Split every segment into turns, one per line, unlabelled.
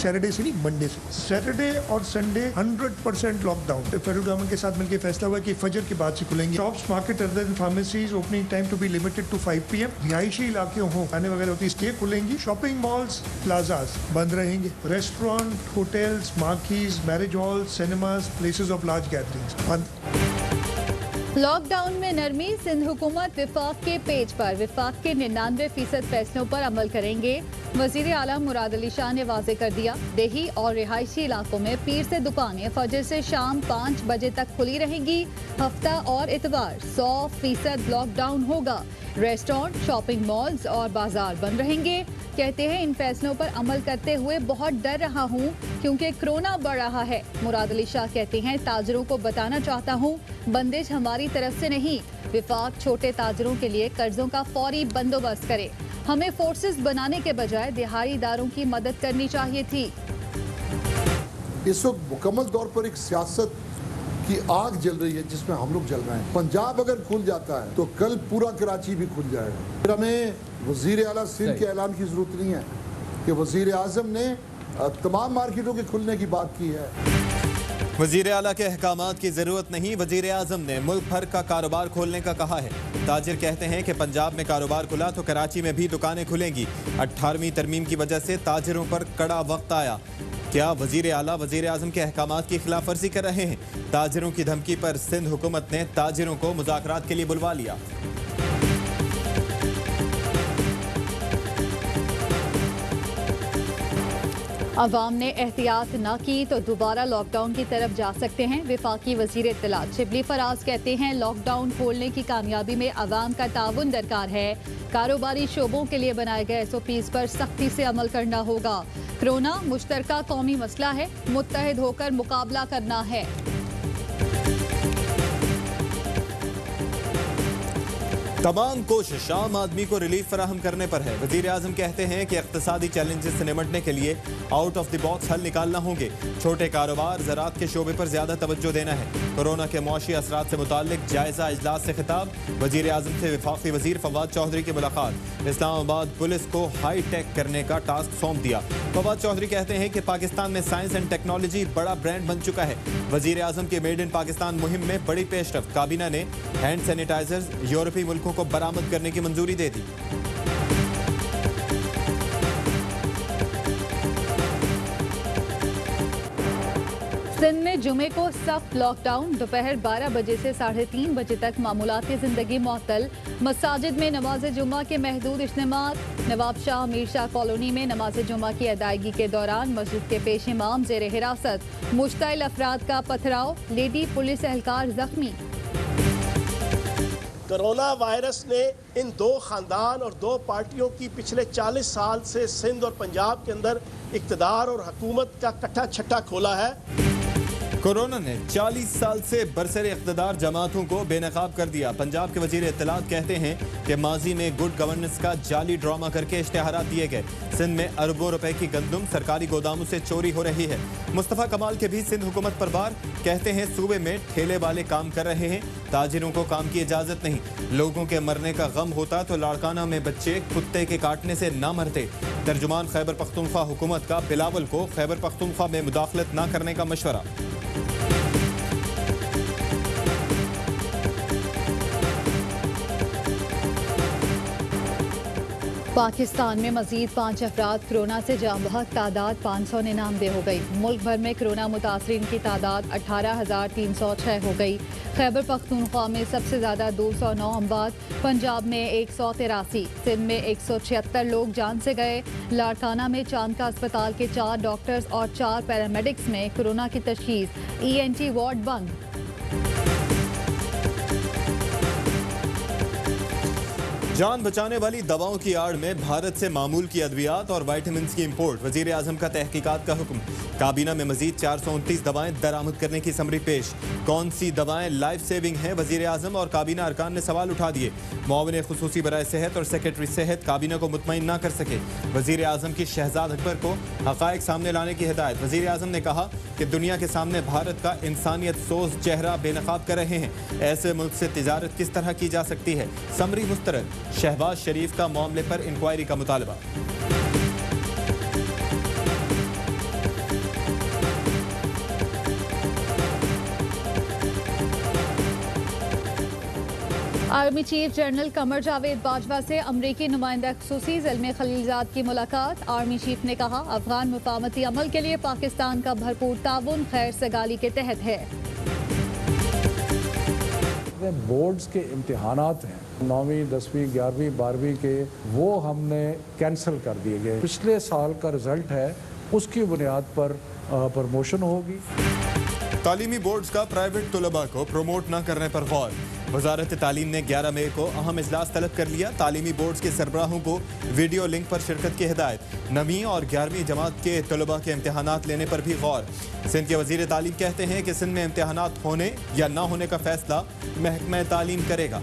Saturday से नहीं, Monday से। सैटरडे और संडे 100% लॉकडाउन। फेडरल गवर्नमेंट के साथ मिलकर फैसला हुआ कि फजर के बाद से खुलेंगे। Shops, market other than pharmacies opening time to be limited to 5 PM। रिहायशी इलाके हों, खाने वगैरह होती स्टे खुलेंगी। शॉपिंग मॉल्स, प्लाजाज बंद रहेंगे। Restaurant, hotels, markets, marriage hall, cinemas, places of large gatherings बंद।
लॉकडाउन में नरमी। सिंध हुकूमत विफाक के पेज पर विफाक के 99% फैसलों पर अमल करेंगे। वजीर आला मुराद अली शाह ने वाजे कर दिया, देही और रिहायशी इलाकों में पीर से दुकानें फजर से शाम 5 बजे तक खुली रहेंगी। हफ्ता और इतवार 100% लॉकडाउन होगा। रेस्टोरेंट, शॉपिंग मॉल्स और बाजार बंद रहेंगे। कहते हैं इन फैसलों पर अमल करते हुए बहुत डर रहा हूँ क्योंकि कोरोना बढ़ रहा है। मुराद अली शाह कहते हैं, ताजरों को बताना चाहता हूँ, बंदिश हमारी तरफ से नहीं। विफाक छोटे ताजरों के लिए कर्जों का फौरी बंदोबस्त करे। हमें फोर्सेस बनाने के बजाय दिहाड़ीदारों की मदद करनी चाहिए थी।
इस वक्त मुकम्मल तौर पर एक सियासत की आग जल रही है जिसमें हम लोग जल रहे हैं। पंजाब अगर खुल जाता है तो कल पूरा कराची भी खुल जाएगा। फिर हमें वजीर आला सिंध के ऐलान की जरूरत नहीं है कि वजीर आजम ने तमाम मार्केटों के खुलने की बात की है।
वजीर आला के अहकामात की जरूरत नहीं, वजीर आजम ने मुल्क भर का कारोबार खोलने का कहा है। ताजिर कहते हैं कि पंजाब में कारोबार खुला तो कराची में भी दुकानें खुलेंगी। 18वीं तरमीम की वजह से ताजिरों पर कड़ा वक्त आया। क्या वजीर आला वजीर आजम के अहकामात की खिलाफ वर्जी कर रहे हैं? ताजिरों की धमकी पर सिंध हुकूमत ने ताजिरों को मुज़ाकरात के लिए बुलवा लिया।
अवाम ने एहतियात न की तो दोबारा लॉकडाउन की तरफ जा सकते हैं। विफाकी वजीर इत्तलात शिबली फराज कहते हैं, लॉकडाउन खोलने की कामयाबी में अवाम का ताउन दरकार है। कारोबारी शोबों के लिए बनाए गए SOPs पर सख्ती से अमल करना होगा। कोरोना मुश्तरका कौमी मसला है, मुत्तहिद होकर मुकाबला करना है।
तमाम कोशिश आम आदमी को रिलीफ फराहम करने पर है। वजीर आजम कहते हैं कि इक्तिसादी चैलेंजेस से निपटने के लिए आउट ऑफ द बॉक्स हल निकालना होंगे। छोटे कारोबार, ज़राअत के शोबे पर ज्यादा तवज्जो देना है। कोरोना के मौशी असरात से मुताल्लिक जायजा इजलास से खिताब। वजीर आजम से वफाकी वजीर फवाद चौधरी की मुलाकात। इस्लामाबाद पुलिस को हाई टेक करने का टास्क सौंप दिया। फवाद चौधरी कहते हैं कि पाकिस्तान में साइंस एंड टेक्नोलॉजी बड़ा ब्रांड बन चुका है। वजीर आजम के मेड इन पाकिस्तान मुहिम में बड़ी पेशरफ। काबीना ने हैंड सैनिटाइजर्स यूरोपीय मुल्कों को बरामद करने की मंजूरी दे दी।
सिंध में जुमे को सख्त लॉकडाउन। दोपहर 12 बजे से 3:30 बजे तक मामूलाती जिंदगी मुअत्तल। मसाजिद में नमाज जुमा के महदूद इज्तिमात। नवाब शाह मीर शाह कॉलोनी में नमाज जुमा की अदायगी के दौरान मस्जिद के पेश इमाम जेर हिरासत। मुश्तइल अफराद का पथराव, लेडी पुलिस एहलकार जख्मी।
कोरोना वायरस ने इन दो खानदान और दो पार्टियों की पिछले 40 साल से सिंध और पंजाब के अंदर इक़्तिदार और हुकूमत का कट्टा छट्टा खोला है।
कोरोना ने 40 साल से बरसर इक़्तिदार जमातों को बेनकाब कर दिया। पंजाब के वजीर इत्तलात कहते हैं कि माजी में गुड गवर्नेंस का जाली ड्रामा करके इश्तिहारात दिए गए। सिंध में अरबों रुपए की गंदुम सरकारी गोदामों से चोरी हो रही है। मुस्तफ़ा कमाल के भी सिंध हुकूमत पर बार। कहते हैं सूबे में ठेले वाले काम कर रहे हैं, ताजिरों को काम की इजाजत नहीं। लोगों के मरने का गम होता तो लाड़काना में बच्चे कुत्ते के काटने से ना मरते। तर्जुमान खैबर पख्तूनख्वा हुकूमत का बिलावल को खैबर पख्तूनख्वा में मुदाखलत न करने का मशवरा।
पाकिस्तान में मजीद 5 अफराद कोरोना से जाँ बहक, तादाद 599 हो गई। मुल्क भर में कोरोना मुतासरीन की तादाद 18,306 हो गई। खैबर पख्तूनख्वा में सबसे ज़्यादा 209 अमवात, पंजाब में 183, सिंध में 176 लोग जान से गए। लाड़काना में चांद का अस्पताल के 4 डॉक्टर्स और 4 पैरामेडिक्स में कोरोना की तशखीस। ENT वार्ड बंद।
जान बचाने वाली दवाओं की आड़ में भारत से मामूल की अद्वियात और वाइटामिन की इंपोर्ट। वजीर आजम का तहकीकात का हुक्म। काबीना में मजीद 429 दवाएं दरामद करने की समरी पेश। कौन सी दवाएं लाइफ सेविंग हैं? वजीर आजम और काबीना अरकान ने सवाल उठा दिए। मुआविन खुसूसी बराए सेहत और सेक्रेटरी सेहत काबीना को मुतमईन ना कर सके। वजीर आजम की शहजाद अकबर को हकायक सामने लाने की हिदायत। वजीर आजम ने कहा कि दुनिया के सामने भारत का इंसानियत सोज चेहरा बेनकाब कर रहे हैं। ऐसे मुल्क से तिजारत किस तरह की जा सकती है? समरी मुस्तरद। शहबाज शरीफ का मामले पर इंक्वायरी का मुतालबा।
Army chief general Qamar Javed Bajwa से अमरीकी नुमाइंदा खुसूसी ज़ल्मे खलीलजाद की मुलाकात। आर्मी चीफ ने कहा अफगान मुफाहमती अमल के लिए पाकिस्तान का भरपूर ताउन खैर सगाली के तहत है।
बोर्ड्स के इम्तिहानात हैं 9वीं 10वीं 11वीं 12वीं के, वो हमने कैंसिल कर दिए गए। पिछले साल का रिजल्ट है, उसकी बुनियाद पर प्रमोशन होगी।
तालीमी बोर्ड्स का प्राइवेट तलबा को प्रमोट न करने पर गौर। वजारत तालीम ने 11 मई को अहम इजलास तलब कर लिया। तालीमी बोर्ड्स के सरबराहों को वीडियो लिंक पर शिरकत की हिदायत। 9वीं और 11वीं जमात के तलबा के इम्तिहानात लेने पर भी गौर। सिंध के वजीर तालीम कहते हैं कि सिंध में इम्तिहानात होने या न होने का फैसला महकमा तालीम करेगा।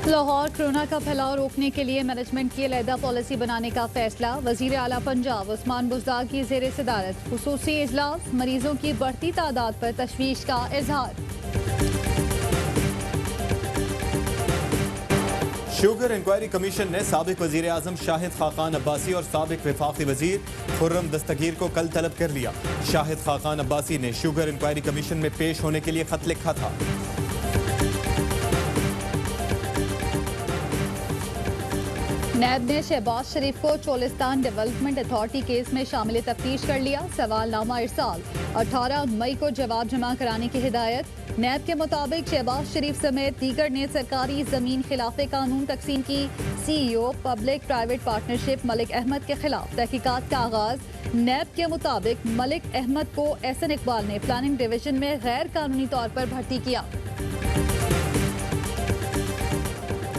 लाहौर कोरोना का फैलाव रोकने के लिए मैनेजमेंट की अलहदा पॉलिसी बनाने का फैसला। वजीर आला पंजाब उस्मान बुज़दार की ज़ेर सदारत खुसूसी इजलास। मरीजों की बढ़ती तादाद पर तशवीश का इजहार।
शुगर इंक्वायरी कमीशन ने साबिक वजीर आजम शाहिद खाकान अब्बासी और साबिक वफाकी वजीर खुर्रम दस्तगीर को कल तलब कर लिया। शाहिद खाकान अब्बासी ने शुगर इंक्वायरी कमीशन में पेश होने के लिए खत लिखा था।
नैब ने शहबाज शरीफ को चोलिस्तान डेवलपमेंट अथॉरिटी केस में शामिल तफ्तीश कर लिया। सवालनामा इरसाल। 18 मई को जवाब जमा कराने की हिदायत। नैब के मुताबिक शहबाज शरीफ समेत दीगर ने सरकारी जमीन खिलाफ कानून तकसीम की। CEO public private partnership Malik Ahmad के खिलाफ तहकीकात का आगाज। नैब के मुताबिक मलिक अहमद को एहसन इकबाल ने प्लानिंग डिवीजन में गैर कानूनी तौर पर भर्ती किया।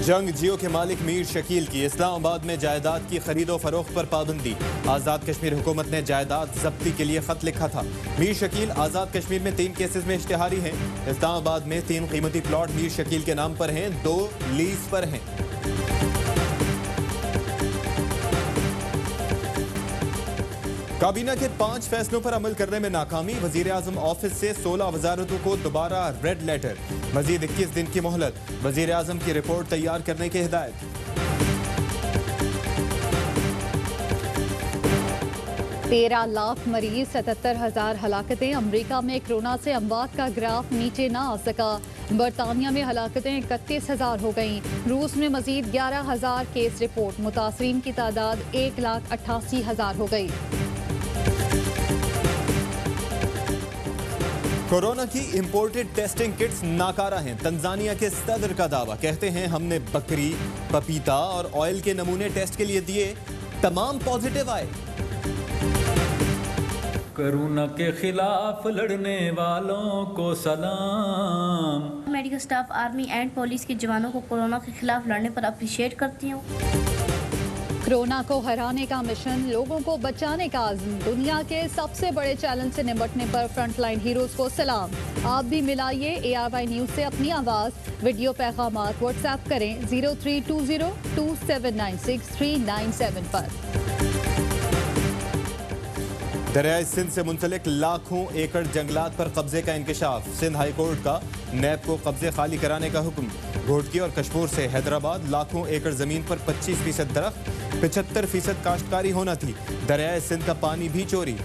जंग जियो के मालिक मीर शकील की इस्लामाबाद में जायदाद की खरीदो फरोख्त पर पाबंदी। आज़ाद कश्मीर हुकूमत ने जायदाद जब्ती के लिए खत लिखा था। मीर शकील आज़ाद कश्मीर में 3 केसेस में इश्तिहारी हैं। इस्लामाबाद में 3 कीमती प्लॉट मीर शकील के नाम पर हैं, 2 लीज पर हैं। काबीना के 5 फैसलों पर अमल करने में नाकामी। वजीर आजम ऑफिस से 16 वजारतों को दोबारा रेड लेटर। मजीद 21 दिन की मोहलत। वजीर आजम की रिपोर्ट तैयार करने की हिदायत।
13 लाख मरीज, 77,000 हलाकतें। अमरीका में कोरोना से अमवात का ग्राफ नीचे ना आ सका। बरतानिया में हलाकतें 31,000 हो गईं। रूस में मजीद 11,000 केस रिपोर्ट। मुतासरीन की तादाद 1,88,000 हो गई।
कोरोना की इंपोर्टेड टेस्टिंग किट्स नाकारा हैं। तंजानिया के सदर का दावा। कहते हैं हमने बकरी, पपीता और ऑयल के नमूने टेस्ट के लिए दिए, तमाम पॉजिटिव आए।
कोरोना के खिलाफ लड़ने वालों को सलाम।
Medical staff, army and police के जवानों को कोरोना के खिलाफ लड़ने पर अप्रिशिएट करती हूँ।
कोरोना को हराने का मिशन, लोगों को बचाने का आज़म। दुनिया के सबसे बड़े चैलेंज से निपटने पर फ्रंटलाइन हीरोज को सलाम। आप भी मिलाइए ARY न्यूज़ से अपनी आवाज़। वीडियो पैगामात व्हाट्सएप करें 03202796 पर।
दरियाए सिंध से मुंसलिक लाखों एकड़ जंगलात पर कब्जे का इंकशाफ। सिंध हाई कोर्ट का नैब को कब्जे खाली कराने का हुक्म। घोटकी और कशमूर से हैदराबाद लाखों एकड़ जमीन पर 25% दरख्त, 75% काश्तकारी होना थी। दरियाए सिंध का पानी भी चोरी।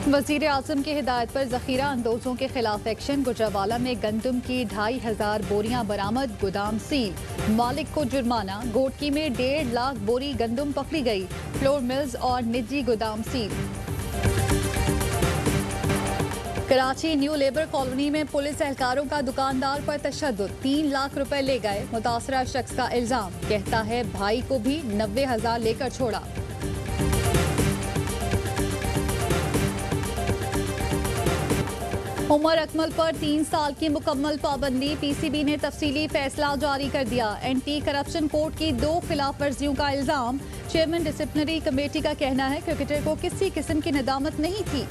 वजीर आजम की हिदायत पर जखीरा अंदोजों के खिलाफ एक्शन। गुजरावाला में गंदम की 2,500 बोरियां बरामद, गोदाम सील। मालिक को जुर्माना। घोटकी में 1.5 लाख बोरी गंदम पकड़ी गई। फ्लोर मिल्स और निजी गोदाम seal. Karachi new labour colony में पुलिस एहलकारों का दुकानदार पर तशद्दुद। 3 लाख रुपए ले गए। मुतासरा शख्स का इल्जाम। कहता है भाई को भी 90,000 लेकर छोड़ा। उमर अकमल पर 3 साल की मुकम्मल पाबंदी। PCB ने तफसीली फैसला जारी कर दिया। एंटी करप्शन कोर्ट की 2 खिलाफ वर्जियों का इल्जाम। चेयरमैन डिसिप्लिनरी कमेटी का कहना है क्रिकेटर को किसी किस्म की नदामत नहीं थी।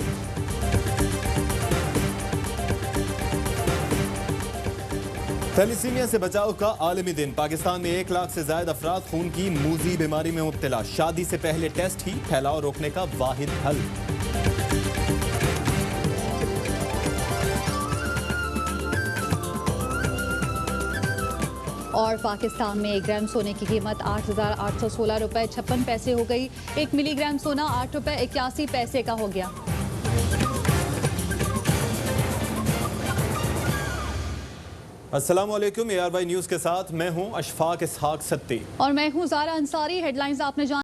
थैलीसीमिया से बचाव का आलमी दिन। पाकिस्तान में 1 लाख से ज्यादा अफराद खून की मूजी बीमारी में मुब्तला। शादी से पहले टेस्ट ही फैलाव रोकने का वाहिद हल।
और पाकिस्तान में 1 ग्राम सोने की कीमत 8,816 रुपए 56 पैसे हो गई। 1 मिलीग्राम सोना 8 रुपए 81 पैसे का हो गया।
अस्सलाम वालेकुम, ARY न्यूज़ के साथ मैं हूं अशफाक इसहाक सत्ती
और मैं हूं ज़ारा अंसारी। हेडलाइंस आपने जान